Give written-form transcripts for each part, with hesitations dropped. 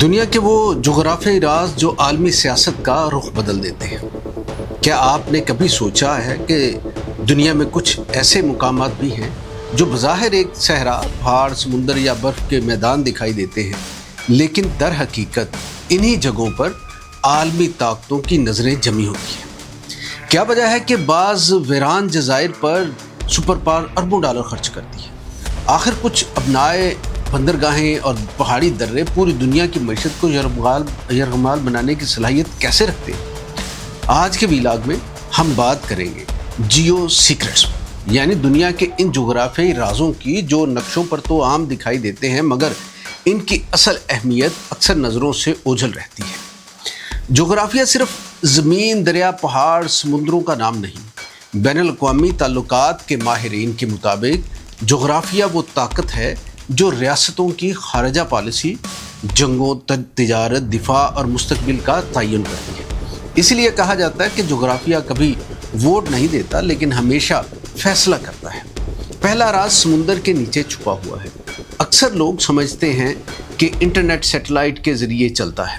دنیا کے وہ جغرافیائی راز جو عالمی سیاست کا رخ بدل دیتے ہیں۔ کیا آپ نے کبھی سوچا ہے کہ دنیا میں کچھ ایسے مقامات بھی ہیں جو بظاہر ایک صحرا، پہاڑ، سمندر یا برف کے میدان دکھائی دیتے ہیں، لیکن در حقیقت انہی جگہوں پر عالمی طاقتوں کی نظریں جمی ہوتی ہیں؟ کیا وجہ ہے کہ بعض ویران جزائر پر سپر پاور اربوں ڈالر خرچ کرتی ہے؟ آخر کچھ ابنائے بندرگاہیں اور پہاڑی درے پوری دنیا کی معیشت کو یرغمال بنانے کی صلاحیت کیسے رکھتے ہیں؟ آج کے ویلاگ میں ہم بات کریں گے جیو سیکرٹس، یعنی دنیا کے ان جغرافیائی رازوں کی جو نقشوں پر تو عام دکھائی دیتے ہیں مگر ان کی اصل اہمیت اکثر نظروں سے اوجھل رہتی ہے۔ جغرافیہ صرف زمین، دریا، پہاڑ، سمندروں کا نام نہیں۔ بین الاقوامی تعلقات کے ماہرین کے مطابق جغرافیہ وہ طاقت ہے جو ریاستوں کی خارجہ پالیسی، جنگوں، تجارت، دفاع اور مستقبل کا تعین کرتی ہے۔ اس لیے کہا جاتا ہے کہ جغرافیہ کبھی ووٹ نہیں دیتا لیکن ہمیشہ فیصلہ کرتا ہے۔ پہلا راز سمندر کے نیچے چھپا ہوا ہے۔ اکثر لوگ سمجھتے ہیں کہ انٹرنیٹ سیٹلائٹ کے ذریعے چلتا ہے،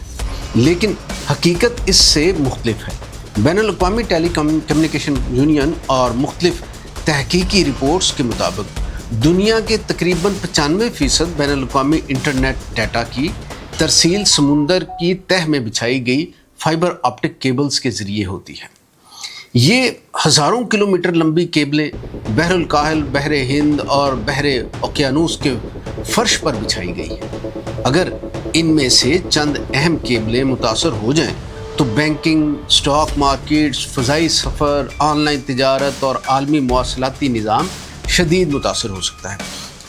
لیکن حقیقت اس سے مختلف ہے۔ بین الاقوامی ٹیلی کمیونیکیشن یونین اور مختلف تحقیقی رپورٹس کے مطابق دنیا کے تقریباً 95% بین الاقوامی انٹرنیٹ ڈیٹا کی ترسیل سمندر کی تہہ میں بچھائی گئی فائبر آپٹک کیبلز کے ذریعے ہوتی ہے۔ یہ ہزاروں کلومیٹر لمبی کیبلیں بحر الکاہل، بحر ہند اور بحر اوقیانوس کے فرش پر بچھائی گئی ہیں۔ اگر ان میں سے چند اہم کیبلیں متاثر ہو جائیں تو بینکنگ، سٹاک مارکیٹس، فضائی سفر، آن لائن تجارت اور عالمی مواصلاتی نظام شدید متاثر ہو سکتا ہے۔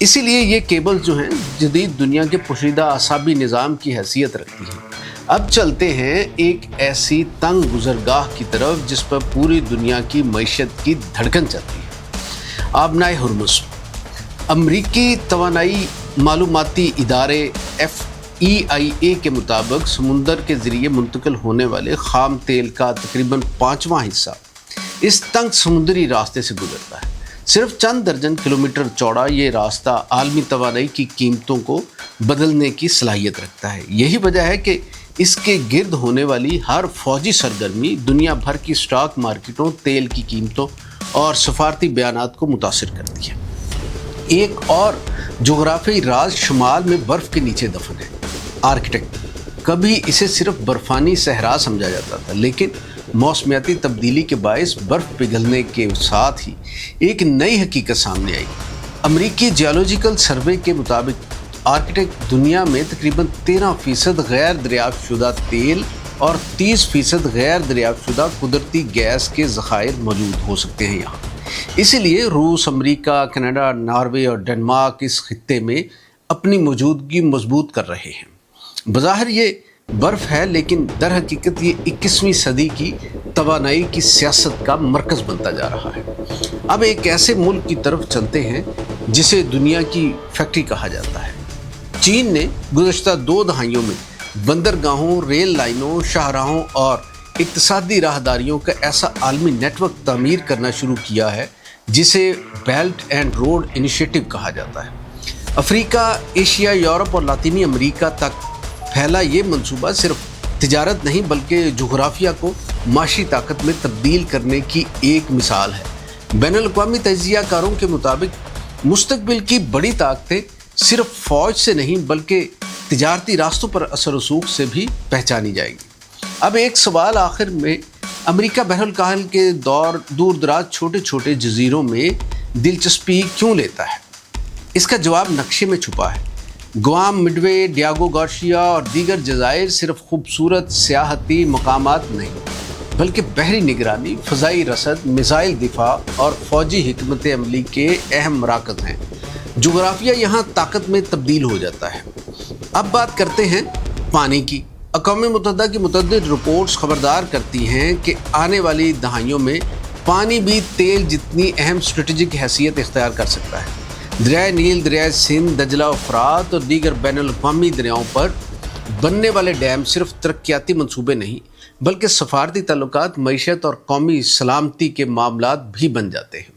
اسی لیے یہ کیبلز جو ہیں جدید دنیا کے پوشیدہ اعصابی نظام کی حیثیت رکھتی ہیں۔ اب چلتے ہیں ایک ایسی تنگ گزرگاہ کی طرف جس پر پوری دنیا کی معیشت کی دھڑکن چلتی ہے۔ آبنائے ہرمز۔ امریکی توانائی معلوماتی ادارے FEIA کے مطابق سمندر کے ذریعے منتقل ہونے والے خام تیل کا تقریباً 5واں حصہ اس تنگ سمندری راستے سے گزرتا ہے۔ صرف چند درجن کلومیٹر چوڑا یہ راستہ عالمی توانائی کی قیمتوں کو بدلنے کی صلاحیت رکھتا ہے۔ یہی وجہ ہے کہ اس کے گرد ہونے والی ہر فوجی سرگرمی دنیا بھر کی سٹاک مارکیٹوں، تیل کی قیمتوں اور سفارتی بیانات کو متاثر کرتی ہے۔ ایک اور جغرافیائی راز شمال میں برف کے نیچے دفن ہے۔ آرکٹک۔ کبھی اسے صرف برفانی صحرا سمجھا جاتا تھا، لیکن موسمیاتی تبدیلی کے باعث برف پگھلنے کے ساتھ ہی ایک نئی حقیقت سامنے آئی۔ امریکی جیولوجیکل سروے کے مطابق آرکٹک دنیا میں تقریباً 13% غیر دریافت شدہ تیل اور 30% غیر دریافت شدہ قدرتی گیس کے ذخائر موجود ہو سکتے ہیں یہاں۔ اسی لیے روس، امریکہ، کینیڈا، ناروے اور ڈنمارک اس خطے میں اپنی موجودگی مضبوط کر رہے ہیں۔ بظاہر یہ برف ہے لیکن در حقیقت یہ 21ویں صدی کی توانائی کی سیاست کا مرکز بنتا جا رہا ہے۔ اب ایک ایسے ملک کی طرف چلتے ہیں جسے دنیا کی فیکٹری کہا جاتا ہے۔ چین نے گزشتہ 2 دہائیوں میں بندرگاہوں، ریل لائنوں، شاہراہوں اور اقتصادی راہداریوں کا ایسا عالمی نیٹ ورک تعمیر کرنا شروع کیا ہے جسے بیلٹ اینڈ روڈ انیشیٹو کہا جاتا ہے۔ افریقہ، ایشیا، یورپ اور لاطینی امریکہ تک پھیلا یہ منصوبہ صرف تجارت نہیں بلکہ جغرافیہ کو معاشی طاقت میں تبدیل کرنے کی ایک مثال ہے۔ بین الاقوامی تجزیہ کاروں کے مطابق مستقبل کی بڑی طاقتیں صرف فوج سے نہیں بلکہ تجارتی راستوں پر اثر و رسوخ سے بھی پہچانی جائیں گی۔ اب ایک سوال آخر میں، امریکہ بحر الکاہل کے دور دراز چھوٹے چھوٹے جزیروں میں دلچسپی کیوں لیتا ہے؟ اس کا جواب نقشے میں چھپا ہے۔ گوام، مڈوے، ڈیاگو گارشیا اور دیگر جزائر صرف خوبصورت سیاحتی مقامات نہیں بلکہ بحری نگرانی، فضائی رصد، میزائل دفاع اور فوجی حکمت عملی کے اہم مراکز ہیں۔ جغرافیہ یہاں طاقت میں تبدیل ہو جاتا ہے۔ اب بات کرتے ہیں پانی کی۔ اقوام متحدہ کی متعدد رپورٹس خبردار کرتی ہیں کہ آنے والی دہائیوں میں پانی بھی تیل جتنی اہم اسٹریٹجک حیثیت اختیار کر سکتا ہے۔ دریائے نیل، دریائے سندھ، دجلہ و فرات اور دیگر بین الاقوامی دریاؤں پر بننے والے ڈیم صرف ترقیاتی منصوبے نہیں بلکہ سفارتی تعلقات، معیشت اور قومی سلامتی کے معاملات بھی بن جاتے ہیں۔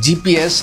GPS,